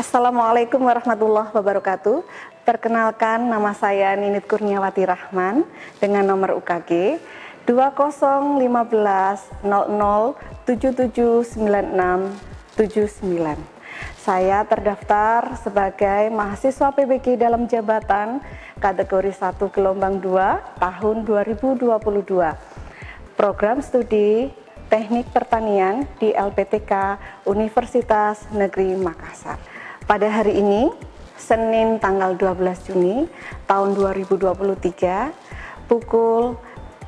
Assalamualaikum warahmatullahi wabarakatuh. Perkenalkan, nama saya Ninit Kurniawati Rahman dengan nomor UKG 201500779679. Saya terdaftar sebagai mahasiswa PBG dalam jabatan kategori 1 gelombang 2 tahun 2022. Program studi Teknik Pertanian di LPTK Universitas Negeri Makassar. Pada hari ini, Senin tanggal 12 Juni tahun 2023, pukul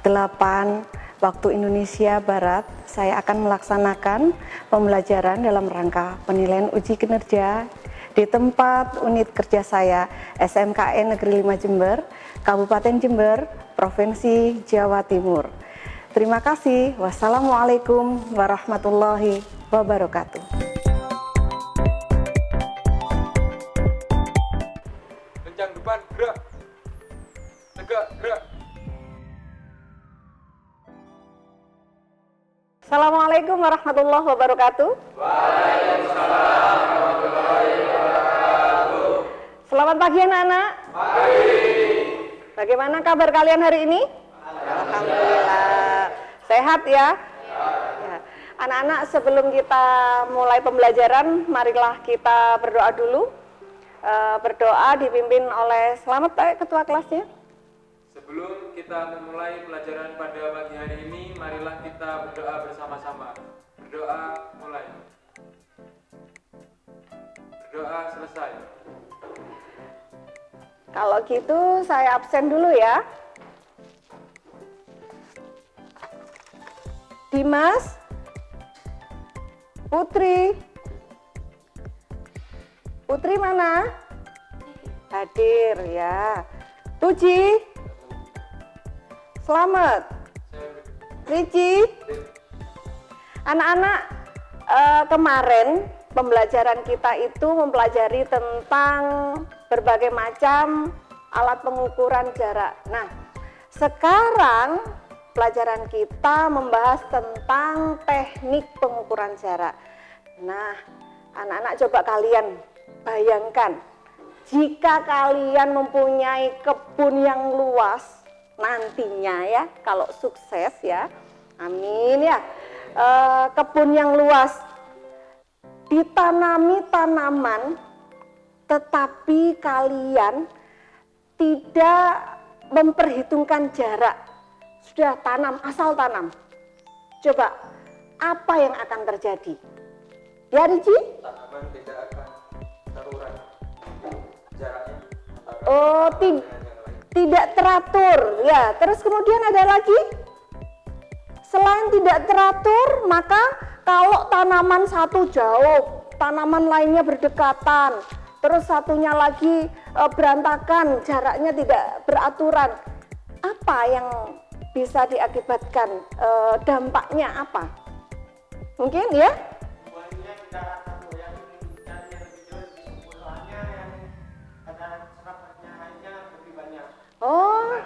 8 waktu Indonesia Barat, saya akan melaksanakan pembelajaran dalam rangka penilaian uji kinerja di tempat unit kerja saya, SMKN Negeri 5 Jember, Kabupaten Jember, Provinsi Jawa Timur. Terima kasih. Wassalamualaikum warahmatullahi wabarakatuh. Kencang depan, gerak. Tegak, gerak. Assalamualaikum warahmatullahi wabarakatuh. Waalaikumsalam warahmatullahi wabarakatuh. Selamat pagi anak-anak. Pagi. Bagaimana kabar kalian hari ini? Alhamdulillah. Sehat ya? Ya. Anak-anak, sebelum kita mulai pembelajaran, marilah kita berdoa dulu. Berdoa dipimpin oleh Selamat ketua kelasnya. Sebelum kita memulai pelajaran pada pagi hari ini, marilah kita berdoa bersama-sama. Berdoa mulai. Berdoa selesai. Kalau gitu saya absen dulu ya. Dimas, Putri mana? Hadir ya. Tuji, Selamat, Ricci. Anak-anak, kemarin pembelajaran kita itu mempelajari tentang berbagai macam alat pengukuran jarak. Nah, sekarang pelajaran kita membahas tentang teknik pengukuran jarak. Nah, anak-anak coba kalian bayangkan, jika kalian mempunyai kebun yang luas nantinya ya, kalau sukses ya, amin ya, kebun yang luas, ditanami tanaman, tetapi kalian tidak memperhitungkan jarak, sudah tanam, asal tanam. Coba, apa yang akan terjadi? Ya Ricci? Tanaman tidak akan terurai jaraknya. Oh, tidak teratur ya. Terus kemudian ada lagi, selain tidak teratur, maka kalau tanaman satu jauh, tanaman lainnya berdekatan, terus satunya lagi berantakan, jaraknya tidak beraturan, apa yang bisa diakibatkan, dampaknya apa? Mungkin ya? Oh,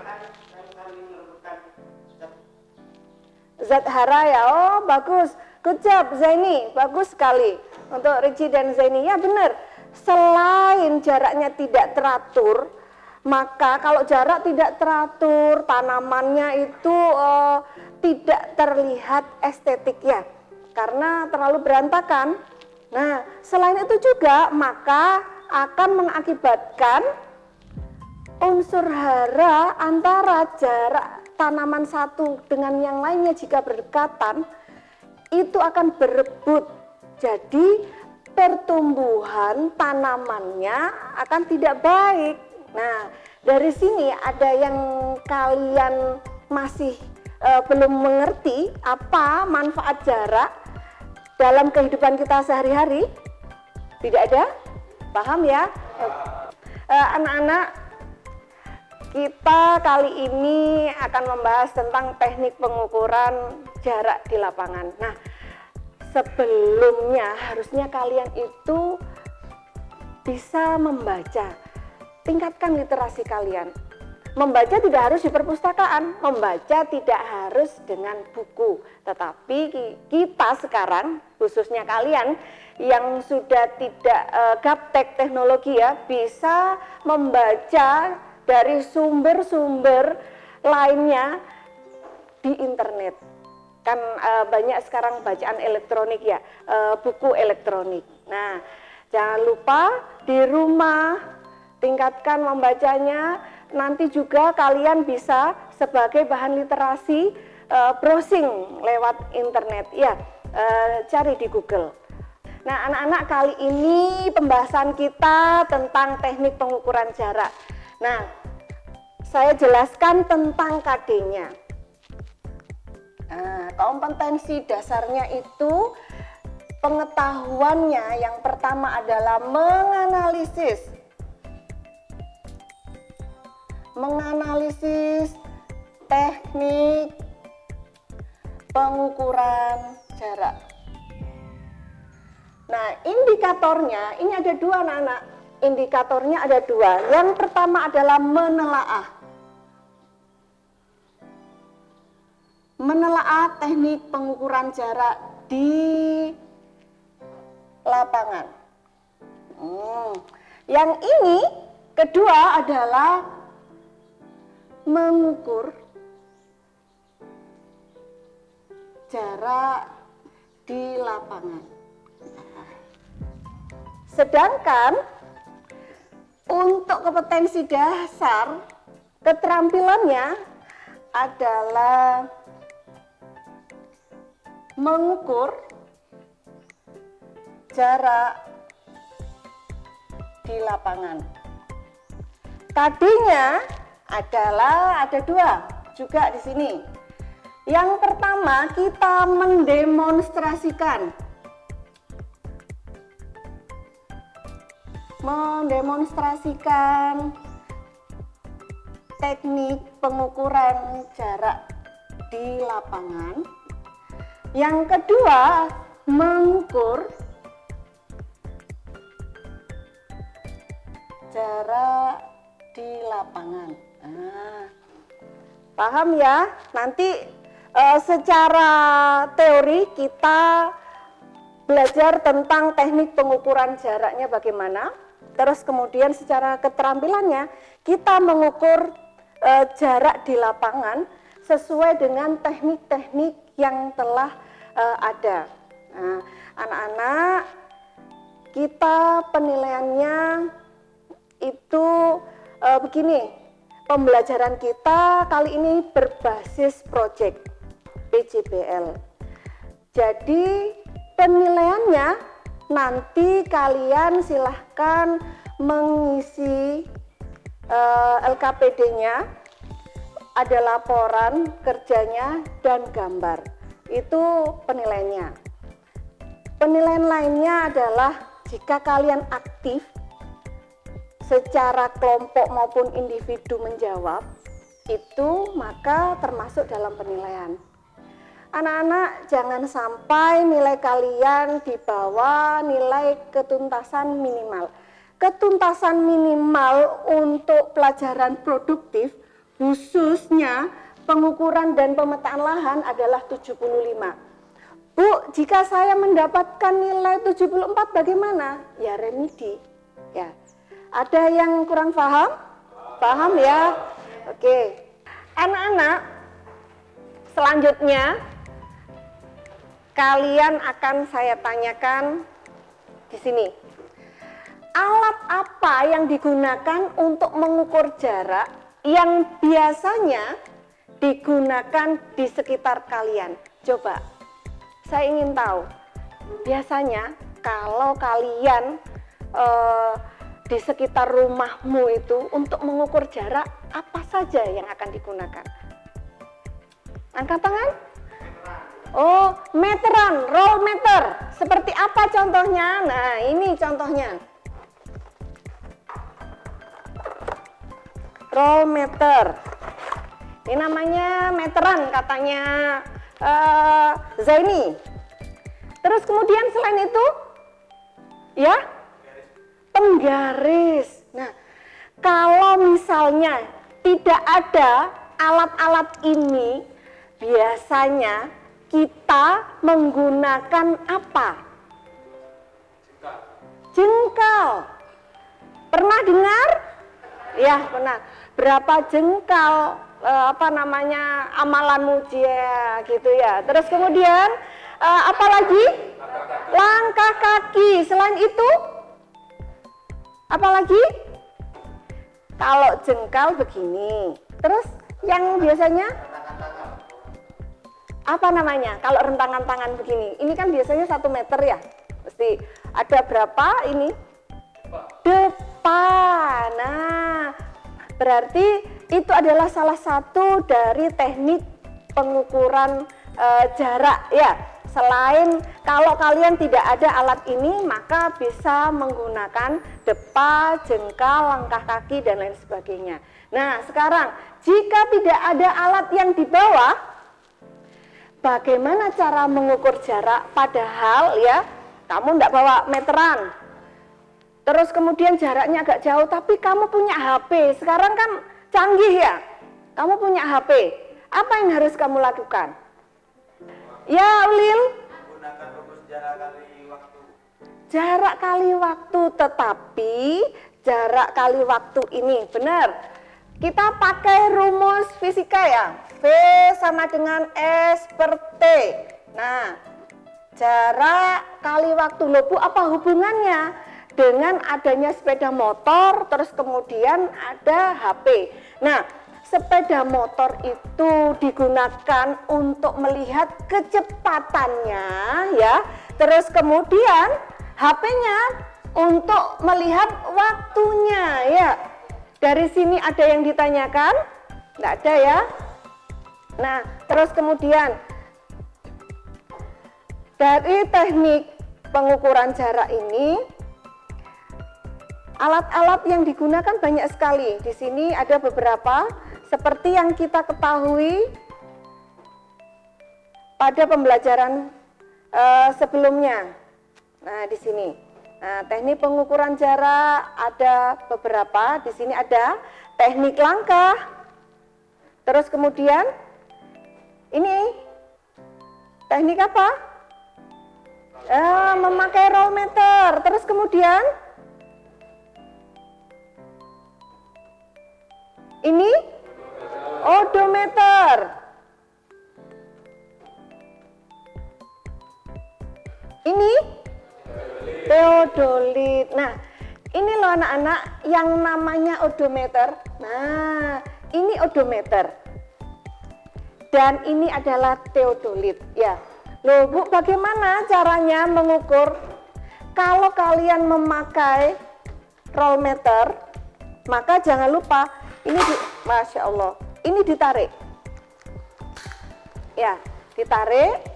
zat hara ya, oh bagus, good job Zaini, bagus sekali untuk Ricci dan Zaini. Ya benar, selain jaraknya tidak teratur, maka kalau jarak tidak teratur, tanamannya itu tidak terlihat estetik ya, karena terlalu berantakan. Nah, selain itu juga maka akan mengakibatkan unsur hara antara jarak tanaman satu dengan yang lainnya jika berdekatan itu akan berebut. Jadi pertumbuhan tanamannya akan tidak baik. Nah, dari sini ada yang kalian masih belum mengerti apa manfaat jarak dalam kehidupan kita sehari-hari? Tidak ada? Paham ya? Anak-anak, Kita kali ini akan membahas tentang teknik pengukuran jarak di lapangan. Nah, sebelumnya harusnya kalian itu bisa membaca. Tingkatkan literasi kalian. Membaca tidak harus di perpustakaan, membaca tidak harus dengan buku. Tetapi kita sekarang, khususnya kalian yang sudah tidak gaptek teknologi ya, bisa membaca dari sumber-sumber lainnya di internet. Kan banyak sekarang bacaan elektronik ya, buku elektronik. Nah, jangan lupa di rumah tingkatkan membacanya. Nanti juga kalian bisa sebagai bahan literasi browsing lewat internet ya, cari di Google. Nah, anak-anak, kali ini pembahasan kita tentang teknik pengukuran jarak. Nah, saya jelaskan tentang KD-nya. Nah, kompetensi dasarnya itu pengetahuannya yang pertama adalah menganalisis teknik pengukuran jarak. Nah, indikatornya ini ada dua, anak-anak. Indikatornya ada dua. Yang pertama adalah menelaah. Menelaah teknik pengukuran jarak di lapangan. Yang ini kedua adalah mengukur jarak di lapangan. Sedangkan untuk kompetensi dasar, keterampilannya adalah mengukur jarak di lapangan. KD-nya adalah ada dua juga di sini. Yang pertama, kita mendemonstrasikan teknik pengukuran jarak di lapangan. Yang kedua, mengukur jarak di lapangan. Nah, paham ya? Nanti secara teori kita belajar tentang teknik pengukuran jaraknya bagaimana. Terus kemudian secara keterampilannya kita mengukur jarak di lapangan sesuai dengan teknik-teknik yang telah ada. Nah, anak-anak, kita penilaiannya itu begini. Pembelajaran kita kali ini berbasis project PJBL. Jadi penilaiannya nanti kalian silahkan mengisi LKPD-nya, ada laporan kerjanya dan gambar. Itu penilaiannya. Penilaian lainnya adalah jika kalian aktif secara kelompok maupun individu menjawab, itu maka termasuk dalam penilaian. Anak-anak, jangan sampai nilai kalian di bawah nilai ketuntasan minimal. Ketuntasan minimal untuk pelajaran produktif, khususnya pengukuran dan pemetaan lahan adalah 75. Bu, jika saya mendapatkan nilai 74 bagaimana? Ya remedi. Ya. Ada yang kurang paham? Paham ya? Oke. Anak-anak, selanjutnya kalian akan saya tanyakan di sini. Alat apa yang digunakan untuk mengukur jarak yang biasanya digunakan di sekitar kalian? Coba, saya ingin tahu. Biasanya kalau kalian di sekitar rumahmu itu untuk mengukur jarak apa saja yang akan digunakan? Angkat tangan. Oh, meteran, roll meter. Seperti apa contohnya? Nah, ini contohnya. roll meter. Ini namanya meteran katanya Zaini. Terus kemudian selain itu, ya, penggaris. Nah, kalau misalnya tidak ada alat-alat ini, biasanya kita menggunakan apa? Jengkal. Pernah dengar? Ya, pernah. Berapa jengkal amalanmu dia gitu ya. Terus kemudian apa lagi? Langkah kaki. Selain itu apa lagi? Kalau jengkal begini. Terus yang biasanya apa namanya? Kalau rentangan tangan begini. Ini kan biasanya 1 meter ya. Pasti ada berapa ini? Depan. Nah, berarti itu adalah salah satu dari teknik pengukuran jarak ya. Selain kalau kalian tidak ada alat ini, maka bisa menggunakan depa, jengkal, langkah kaki dan lain sebagainya. Nah, sekarang jika tidak ada alat yang di bawah, bagaimana cara mengukur jarak? Padahal ya, kamu tidak bawa meteran. Terus kemudian jaraknya agak jauh, tapi kamu punya HP. Sekarang kan canggih ya, kamu punya HP. Apa yang harus kamu lakukan? Ya, Ulil? Menggunakan rumus jarak kali waktu. Jarak kali waktu, tetapi jarak kali waktu ini, benar. Kita pakai rumus fisika ya, V sama dengan S per T. Nah, jarak kali waktu, loh Bu, apa hubungannya dengan adanya sepeda motor, terus kemudian ada HP. Nah, sepeda motor itu digunakan untuk melihat kecepatannya ya, terus kemudian HP-nya untuk melihat waktunya ya. Dari sini ada yang ditanyakan? Tidak ada ya. Nah, terus kemudian dari teknik pengukuran jarak ini, alat-alat yang digunakan banyak sekali. Di sini ada beberapa seperti yang kita ketahui pada pembelajaran sebelumnya. Nah, di sini. Nah, teknik pengukuran jarak ada beberapa. Di sini ada teknik langkah. Terus kemudian ini teknik apa? Memakai roll meter. Terus kemudian ini odometer. Ini teodolit. Nah, ini loh anak-anak yang namanya odometer. Nah, ini odometer. Dan ini adalah teodolit ya. Loh Bu, bagaimana caranya mengukur? Kalau kalian memakai roll meter, maka jangan lupa ini Masya Allah, ini ditarik. Ya, ditarik.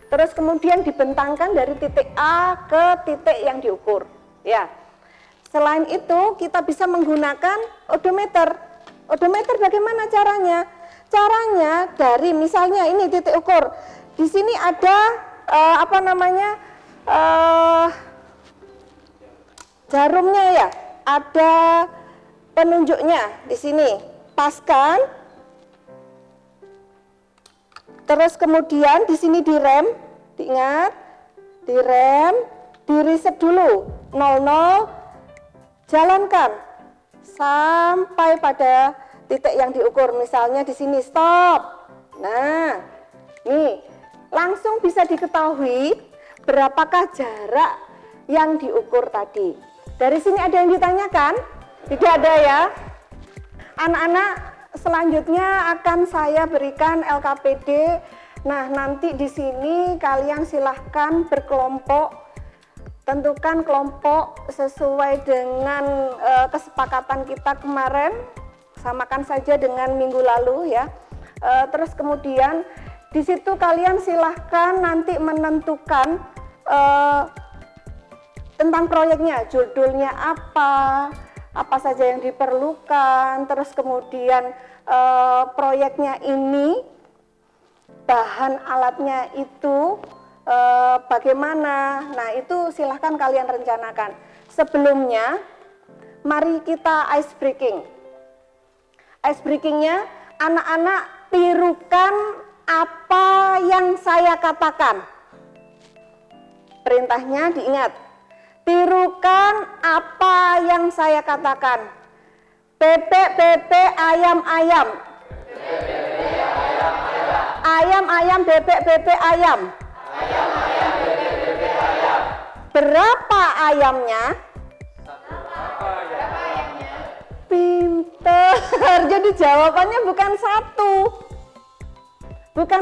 Terus kemudian dibentangkan dari titik A ke titik yang diukur. Ya. Selain itu, kita bisa menggunakan odometer. Odometer bagaimana caranya? Caranya dari misalnya ini titik ukur. Di sini ada jarumnya ya. Ada penunjuknya di sini. Paskan. Terus kemudian di sini direm, diingat, direm, di reset dulu, 00, jalankan sampai pada titik yang diukur, misalnya di sini stop. Nah, nih langsung bisa diketahui berapakah jarak yang diukur tadi. Dari sini ada yang ditanyakan? Tidak ada ya. Anak-anak, selanjutnya akan saya berikan LKPD. Nah, nanti di sini kalian silahkan berkelompok, tentukan kelompok sesuai dengan kesepakatan kita kemarin, samakan saja dengan minggu lalu ya. Terus kemudian di situ kalian silahkan nanti menentukan tentang proyeknya, judulnya apa, apa saja yang diperlukan, terus kemudian proyeknya ini, bahan alatnya itu bagaimana. Nah, itu silahkan kalian rencanakan. Sebelumnya, mari kita ice breaking. Ice breakingnya, anak-anak tirukan apa yang saya katakan. Perintahnya diingat, tirukan apa yang saya katakan. Bebek-bebek, ayam-ayam. Ayam-ayam, bebek-bebek, ayam. Berapa ayamnya? Pinter. Jadi jawabannya bukan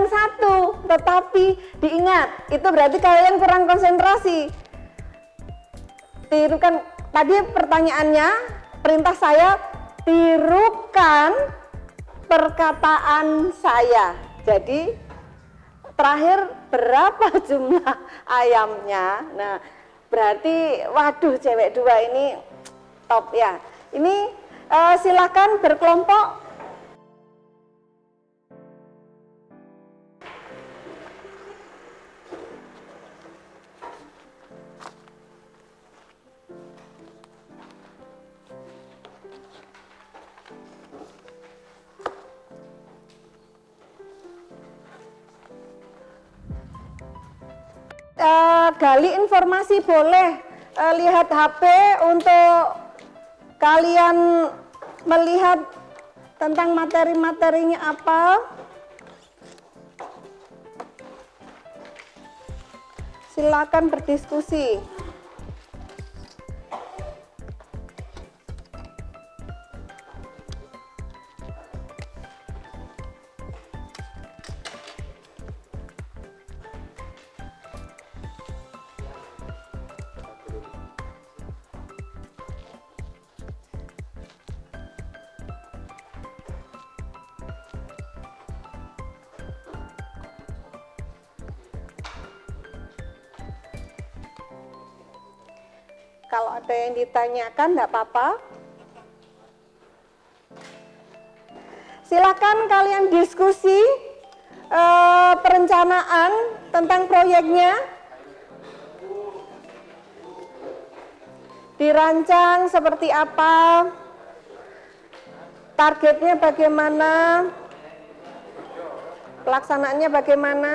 satu, tetapi diingat, itu berarti kalian kurang konsentrasi. Tirukan, tadi pertanyaannya, perintah saya, tirukan perkataan saya. Jadi terakhir berapa jumlah ayamnya? Nah, berarti waduh cewek dua ini top ya. Ini silakan berkelompok. Gali informasi boleh, lihat HP untuk kalian melihat tentang materi-materinya apa. Silakan berdiskusi. Kalau ada yang ditanyakan, enggak apa-apa. Silakan kalian diskusi perencanaan tentang proyeknya. Dirancang seperti apa? Targetnya bagaimana? Pelaksanaannya bagaimana?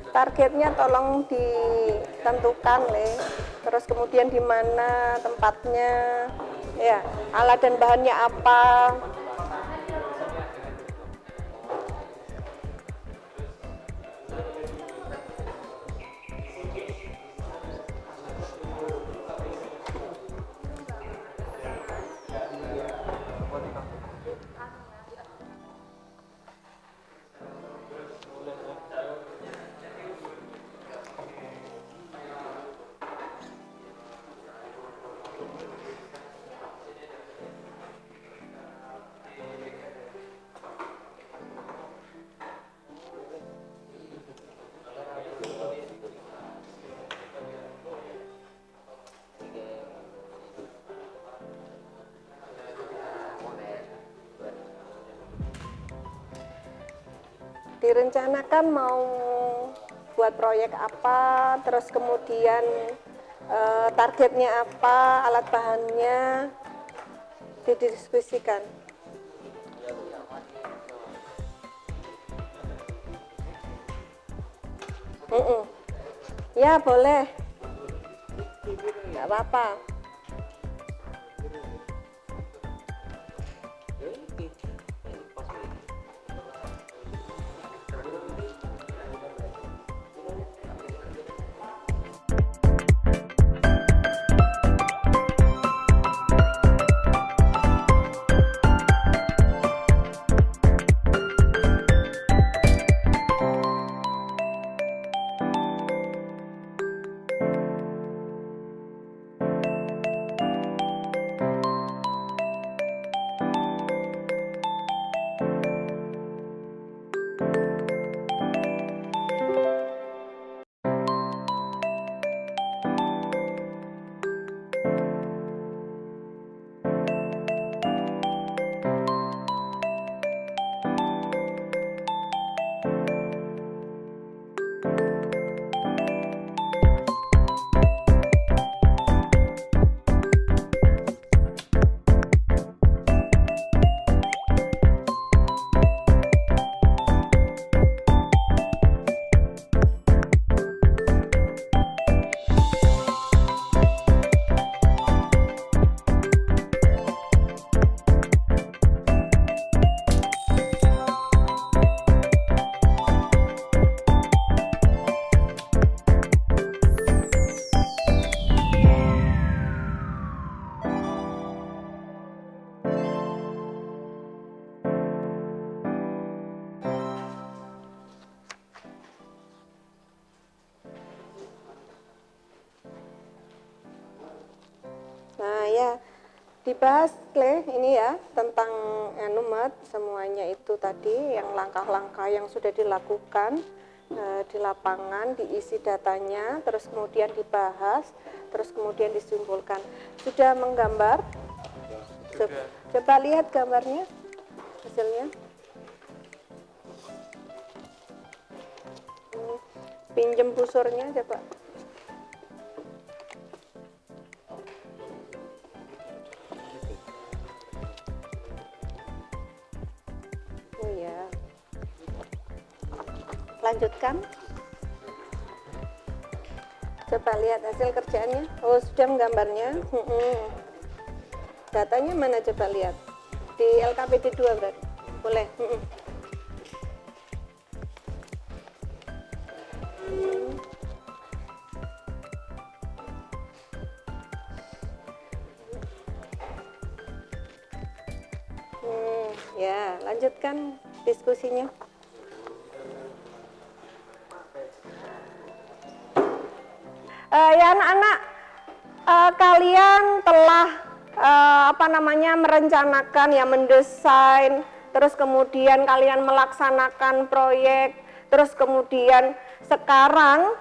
Targetnya tolong ditentukan, terus kemudian di mana tempatnya, ya, alat dan bahannya apa. Direncanakan mau buat proyek apa, terus kemudian targetnya apa, alat bahannya, didiskusikan. Ya boleh, nggak apa-apa. dibahas ini ya tentang Mat, semuanya itu tadi yang langkah-langkah yang sudah dilakukan di lapangan, diisi datanya, terus kemudian dibahas, terus kemudian disimpulkan. Sudah menggambar? Coba lihat gambarnya, hasilnya. Pinjem busurnya coba. Oh ya. Lanjutkan. Coba lihat hasil kerjaannya. Oh, sudah menggambarnya. Datanya mana coba lihat. Di LKPD 2 berarti. Boleh. Ya, lanjutkan diskusinya. Ya anak-anak, kalian telah merencanakan ya, mendesain, terus kemudian kalian melaksanakan proyek, terus kemudian sekarang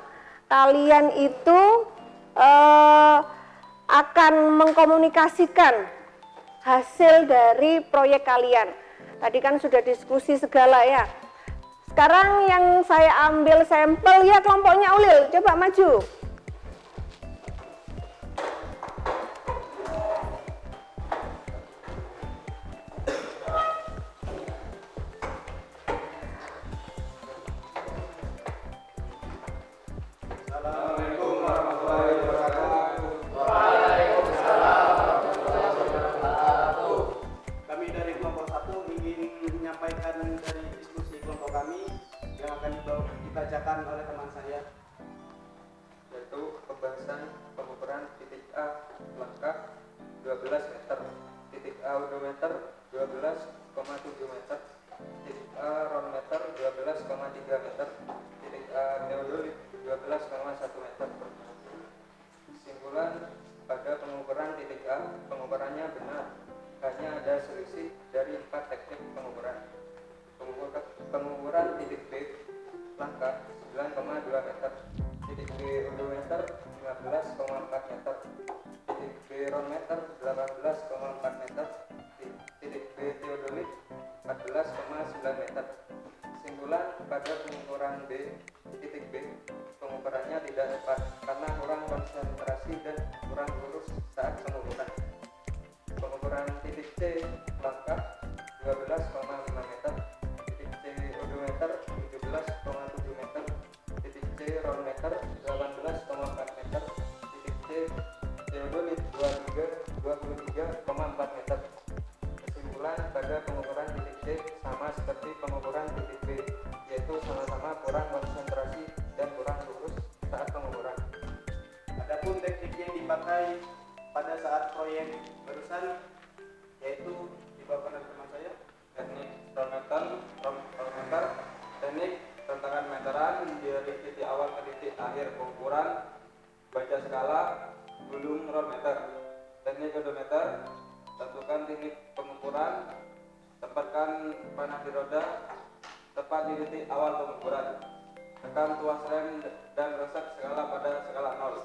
kalian itu akan mengkomunikasikan hasil dari proyek kalian. Tadi kan sudah diskusi segala ya. Sekarang yang saya ambil sampel ya kelompoknya Ulil, coba maju. Oleh teman saya, yaitu pembahasan pengukuran titik A langkah 12 meter, titik A odometer 12,7 meter, titik A ronmeter 12,3 meter, titik A teodolit 12,1 meter. Kesimpulan, pada pengukuran titik A, pengukurannya benar, hanya ada selisih dari 4 teknik pengukuran. Pengukuran titik B langkah 9,2 meter, titik B odometer 15,4 meter, titik B ronmeter 18,4 meter, titik B teodolit 14,9 meter. Kesimpulan, pada pengukuran B, titik B, pengukurannya tidak tepat karena kurang konsentrasi dan kurang lurus saat pengukuran. Pengukuran titik C langkah 12,5 meter, titik C odometer 17,7 meter, titik C ronmeter 18,4 meter, titik C teodolit 23,4 meter. Kesimpulan, pada pengukuran titik C sama seperti pengukuran titik B, yaitu sama-sama kurang konsentrasi dan kurang lurus saat pengukuran. Adapun teknik yang dipakai pada saat proyek barusan yaitu dibawakan oleh teman saya, Teknik ronmeter, teknik rentakan meteran dari titik awal ke titik akhir pengukuran, baca skala, gulung ronmeter. Teknik odometer, tentukan titik pengukuran, tempatkan panah di roda tepat di titik awal pengukuran, tekan tuas rem dan resep skala pada skala 0.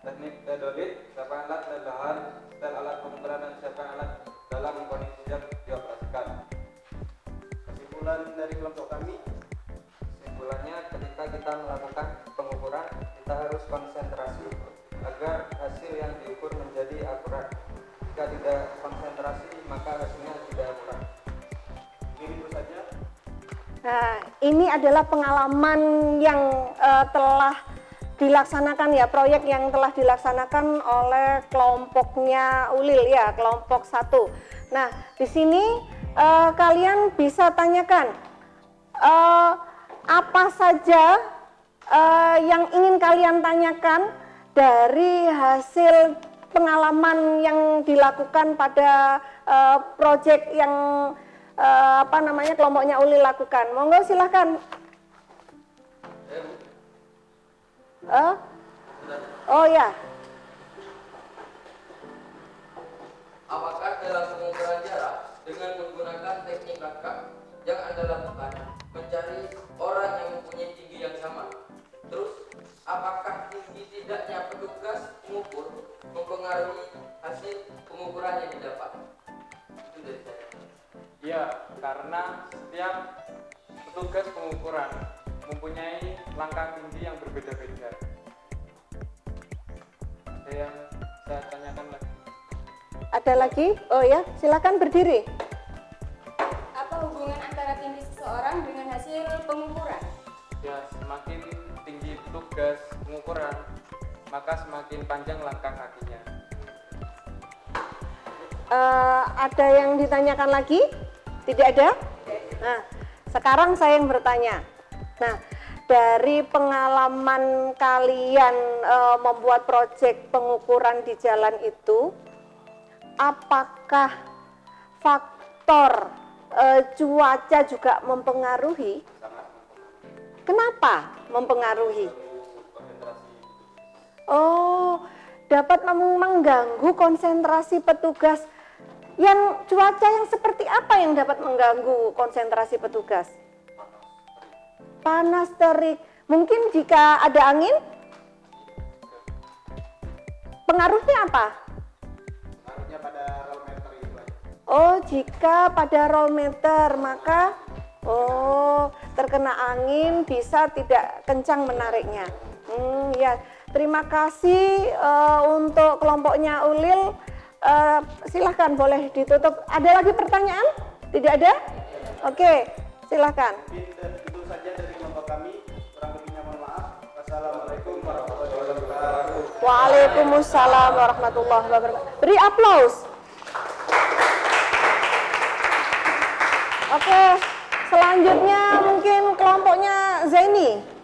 Teknik teodolit, siapkan alat dan bahan, setel alat pengukuran dan siapkan alat dalam kondisi siap dioperasikan. kesimpulan dari kelompok kami, Kesimpulannya, ketika kita melakukan pengukuran, kita harus konsentrasi agar hasil yang diukur menjadi akurat. Jika tidak konsentrasi, maka hasilnya tidak akurat. ini dulu saja. Nah, ini adalah pengalaman yang telah dilaksanakan ya, proyek yang telah dilaksanakan oleh kelompoknya Ulil ya, kelompok 1. Nah, di sini kalian bisa tanyakan apa saja yang ingin kalian tanyakan dari hasil pengalaman yang dilakukan pada proyek yang kelompoknya Ulil lakukan. Monggo silahkan. Oh ya. Apa dalam pengukuran jarak dengan menggunakan teknik langkah. Yang Anda lakukan mencari orang yang mempunyai tinggi yang sama. Terus, apakah tinggi tidaknya petugas pengukur mempengaruhi hasil pengukuran yang didapat? Itu dari saya. Ya, karena setiap petugas pengukuran mempunyai langkah tinggi yang berbeda-beda. Ada yang saya tanyakan lagi? Ada lagi? Oh ya, silakan berdiri. Apa hubungan antara tinggi seseorang dengan hasil pengukuran? Ya, semakin tinggi petugas pengukuran, maka semakin panjang langkah kakinya. Ada yang ditanyakan lagi? Tidak ada? Nah, sekarang saya yang bertanya. Nah, dari pengalaman kalian membuat proyek pengukuran di jalan itu, apakah faktor cuaca juga mempengaruhi? Kenapa mempengaruhi? Oh, dapat mengganggu konsentrasi petugas. Yang cuaca yang seperti apa yang dapat mengganggu konsentrasi petugas? Panas, terik. Mungkin jika ada angin? Pengaruhnya apa? Pengaruhnya pada rollmeter itu aja. Oh, jika pada rollmeter maka terkena angin bisa tidak kencang menariknya. Ya, terima kasih untuk kelompoknya Ulil. Silahkan boleh ditutup. Ada lagi pertanyaan? Tidak ada? Oke, silahkan. Mungkin itu saja dari kelompok kami. Kurang lebihnya mohon maaf. Wassalamualaikum warahmatullahi wabarakatuh. Waalaikumsalam warahmatullahi wabarakatuh. Beri aplaus. Oke, selanjutnya mungkin kelompoknya Zaini.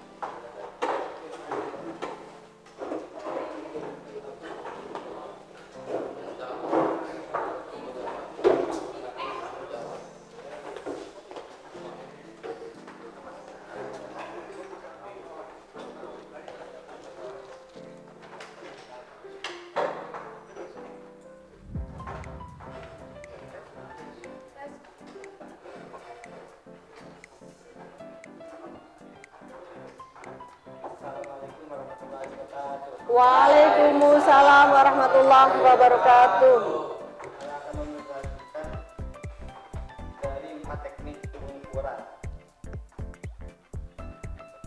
Assalamualaikum warahmatullahi wabarakatuh. Waalaikumsalam warahmatullahi wabarakatuh. Saya akan menjelaskan dari 4 teknik pengukuran.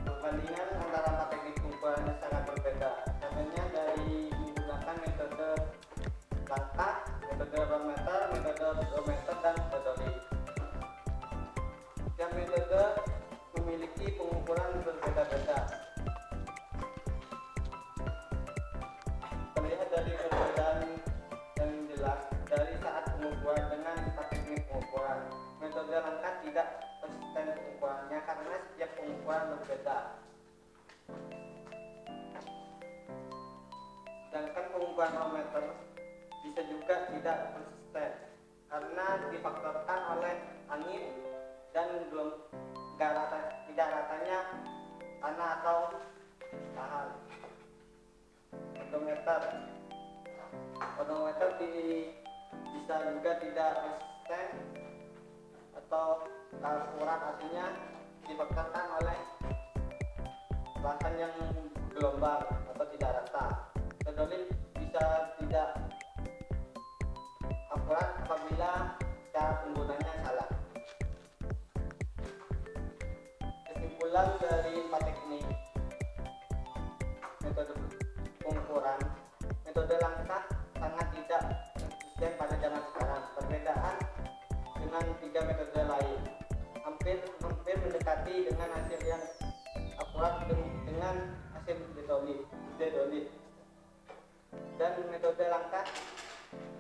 Perbandingan antara 4 teknik pengukuran sangat berbeda. Contohnya dari menggunakan metode langkah, metode rollmeter, metode odometer, dan metode lift. Setiap metode memiliki pengukuran berbeda-beda. Terlihat dari perbedaan yang jelas dari saat pengukuran dengan 4 teknik pengukuran. Metode langkah tidak konsisten pengukurannya karena setiap pengukuran berbeda. Sedangkan pengukuran rollmeter bisa juga tidak konsisten karena difaktorkan oleh angin dan tidak ratanya tanah atau lahan. Odometer bisa juga tidak konsisten atau akurat, artinya difaktorkan oleh lahan yang gelombang atau tidak rata. Metode bisa tidak akurat apabila cara penggunanya salah. Kesimpulan dari 4 teknik metode pengukuran, metode langkah sangat tidak konsisten pada zaman sekarang. Perbedaan dengan 3 metode lain hampir mendekati dengan hasil yang akurat dengan hasil dedolit. Dan metode langkah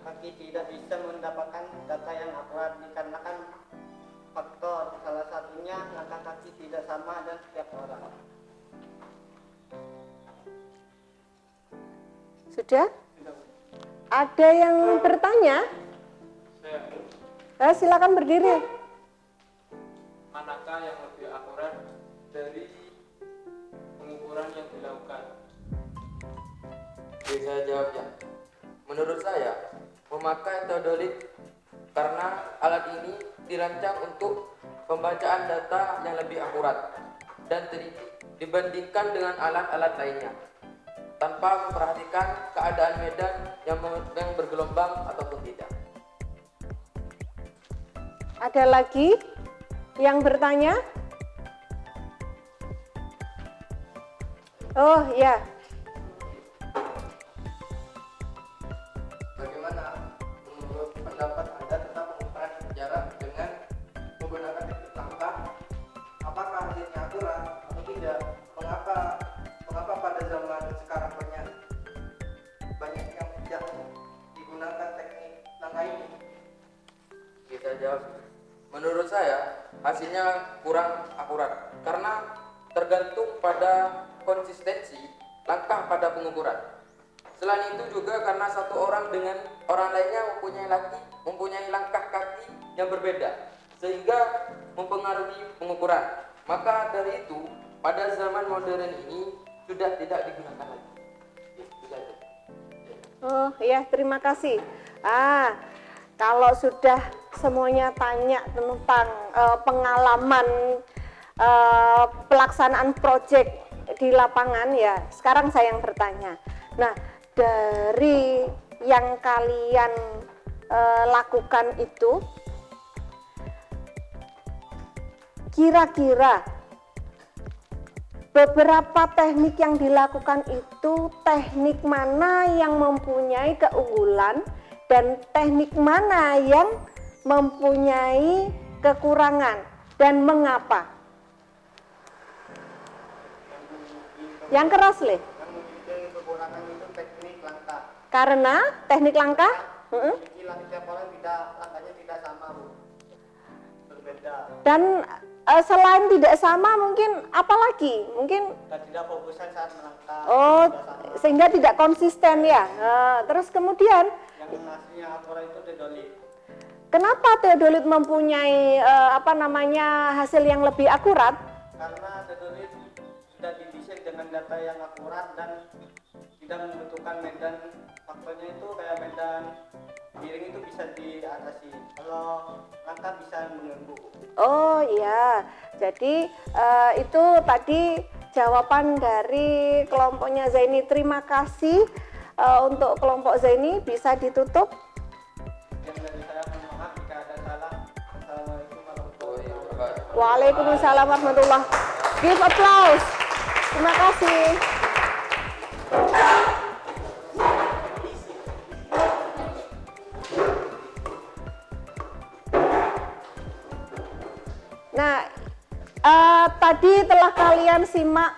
kaki tidak bisa mendapatkan data yang akurat dikarenakan faktor salah satunya langkah kaki tidak sama dan setiap orang. Sudah? Ada yang bertanya? Silakan berdiri. Manakah yang lebih akurat dari pengukuran yang dilakukan? Oke, saya jawab ya. Menurut saya, memakai teodolit karena alat ini dirancang untuk pembacaan data yang lebih akurat dan teliti dibandingkan dengan alat-alat lainnya, tanpa memperhatikan keadaan medan yang bergelombang ataupun tidak. Ada lagi yang bertanya? Oh ya, Bagaimana menurut pendapat Anda tentang pengukuran jarak dengan menggunakan teknik langkah? Apakah hasilnya akurat atau tidak? Mengapa pada zaman sekarang banyak yang tidak digunakan teknik langkah ini? Kita jawab. Menurut saya hasilnya kurang akurat karena tergantung pada konsistensi langkah pada pengukuran. Selain itu juga karena satu orang dengan orang lainnya mempunyai langkah kaki yang berbeda sehingga mempengaruhi pengukuran. Maka dari itu pada zaman modern ini sudah tidak digunakan lagi. oh ya, terima kasih. Kalau sudah semuanya tanya tentang pengalaman pelaksanaan proyek di lapangan, ya sekarang saya yang bertanya. Nah, dari yang kalian lakukan itu, kira-kira beberapa teknik yang dilakukan itu teknik mana yang mempunyai keunggulan dan teknik mana yang mempunyai kekurangan dan mengapa? Yang keras, Le. Yang memiliki kekurangan itu teknik langkah. Karena teknik langkah Memiliki tiap orang langkahnya tidak sama, Bu. Berbeda. dan selain tidak sama, mungkin apa lagi? Mungkin Dan tidak fokusan saat melangkah. oh, Tidak sama. sehingga tidak konsisten ya. Terus kemudian Yang hasilnya akurat itu teodolit. kenapa teodolit mempunyai hasil yang lebih akurat? Karena teodolit sudah didesain dengan data yang akurat dan tidak membutuhkan medan. Faktornya itu kayak medan miring itu bisa diatasi. Kalau langkah bisa mengganggu. Oh iya, jadi itu tadi jawaban dari kelompoknya Zaini. Terima kasih untuk kelompok Zaini, bisa ditutup. Dan dari saya mohon maaf jika ada salah. Assalamualaikum warahmatullahi wabarakatuh. Waalaikumsalam warahmatullahi wabarakatuh. Give applause. Terima kasih. Nah, tadi telah kalian simak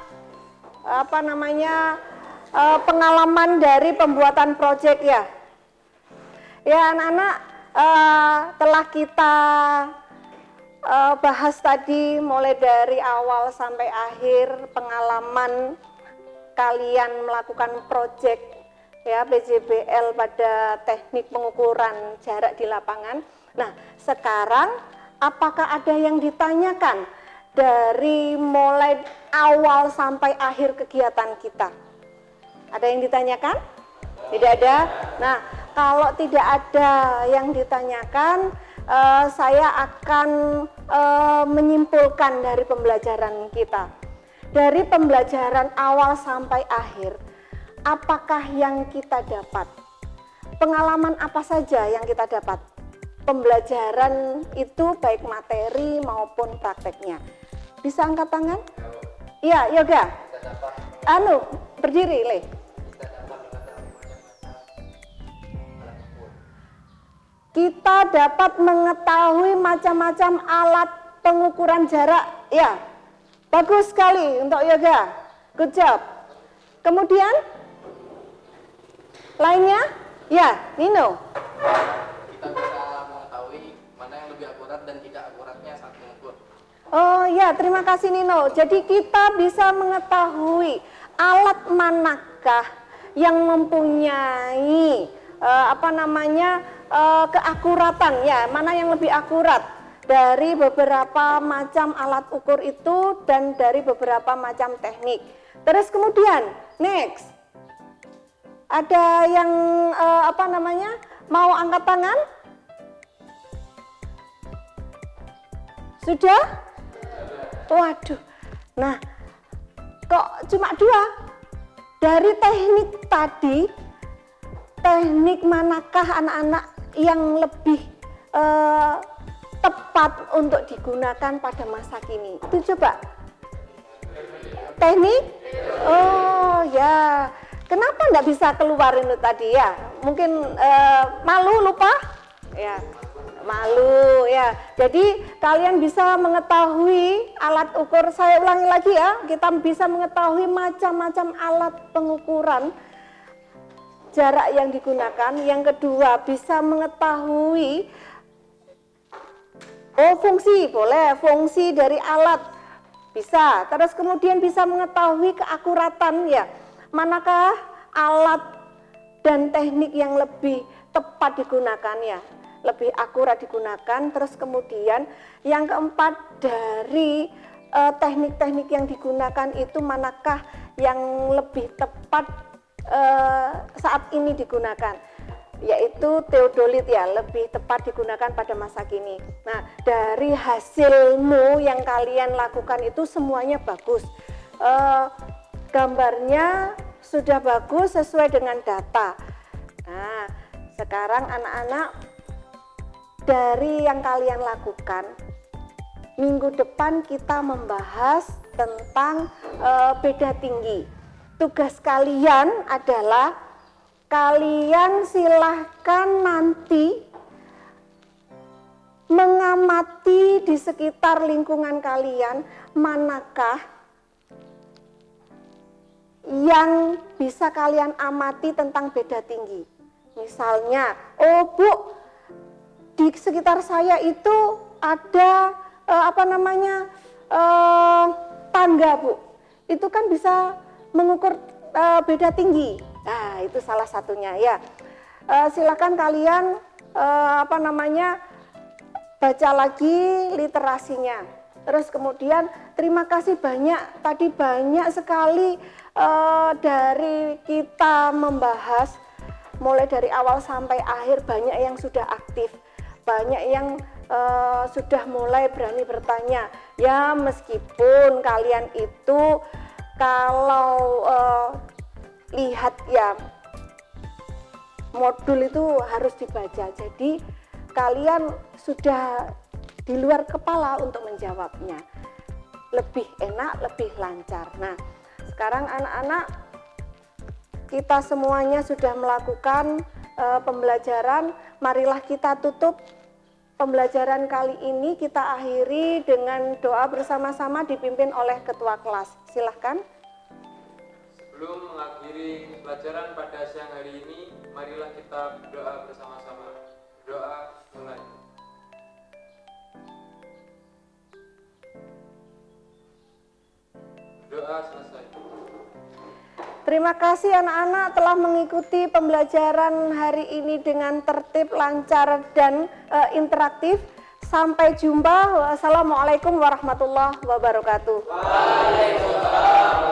pengalaman dari pembuatan proyek ya. Ya anak-anak, telah kita bahas tadi mulai dari awal sampai akhir pengalaman kalian melakukan proyek ya PJBL pada teknik pengukuran jarak di lapangan. Nah, sekarang apakah ada yang ditanyakan dari mulai awal sampai akhir kegiatan kita? Ada yang ditanyakan? Tidak ada? Nah, kalau tidak ada yang ditanyakan, saya akan menyimpulkan dari pembelajaran kita. Dari pembelajaran awal sampai akhir, apakah yang kita dapat? Pengalaman apa saja yang kita dapat? Pembelajaran itu baik materi maupun prakteknya. Bisa angkat tangan? Iya, Yoga. Berdiri, Le. Kita dapat mengetahui macam-macam alat pengukuran jarak. Ya, bagus sekali untuk Yoga. Good job. Kemudian, lainnya? Ya, Nino. Kita bisa mengetahui mana yang lebih akurat dan tidak akuratnya saat mengukur. Oh ya, terima kasih Nino. Jadi kita bisa mengetahui alat manakah yang mempunyai keakuratan ya, mana yang lebih akurat dari beberapa macam alat ukur itu dan dari beberapa macam teknik. Terus kemudian next ada yang Mau angkat tangan? Sudah? Waduh. Nah, kok cuma 2? Dari teknik tadi, teknik manakah anak-anak yang lebih tepat untuk digunakan pada masa kini? Itu coba. Teknik? Oh ya, kenapa enggak bisa keluar itu tadi ya? Mungkin malu, lupa? Ya, malu ya. Jadi kalian bisa mengetahui alat ukur, saya ulangi lagi ya, kita bisa mengetahui macam-macam alat pengukuran jarak yang digunakan. Yang kedua, bisa mengetahui fungsi, boleh, fungsi dari alat bisa. Terus kemudian bisa mengetahui keakuratan ya, manakah alat dan teknik yang lebih tepat digunakan ya, lebih akurat digunakan. Terus kemudian yang keempat, dari teknik-teknik yang digunakan itu manakah yang lebih tepat saat ini digunakan, yaitu teodolit ya, lebih tepat digunakan pada masa kini. Nah, dari hasilmu yang kalian lakukan itu semuanya bagus, gambarnya sudah bagus sesuai dengan data. Nah, sekarang anak-anak, dari yang kalian lakukan, minggu depan kita membahas tentang beda tinggi. Tugas kalian adalah kalian silahkan nanti mengamati di sekitar lingkungan kalian manakah yang bisa kalian amati tentang beda tinggi. Misalnya, oh Bu, di sekitar saya itu ada tangga Bu, itu kan bisa mengukur beda tinggi. Nah, itu salah satunya ya. Silakan kalian baca lagi literasinya. Terus kemudian terima kasih banyak, tadi banyak sekali dari kita membahas mulai dari awal sampai akhir, banyak yang sudah aktif, banyak yang sudah mulai berani bertanya. Ya, meskipun kalian itu kalau lihat ya, modul itu harus dibaca, jadi kalian sudah di luar kepala untuk menjawabnya, lebih enak, lebih lancar. Nah, sekarang anak-anak, kita semuanya sudah melakukan pembelajaran. Marilah kita tutup pembelajaran kali ini, kita akhiri dengan doa bersama-sama dipimpin oleh ketua kelas. Silahkan. Sebelum mengakhiri pelajaran pada siang hari ini, marilah kita berdoa bersama-sama. Doa mulai. Doa selesai. Terima kasih anak-anak telah mengikuti pembelajaran hari ini dengan tertib, lancar, dan interaktif. Sampai jumpa. Wassalamualaikum warahmatullahi wabarakatuh. Waalaikumsalam.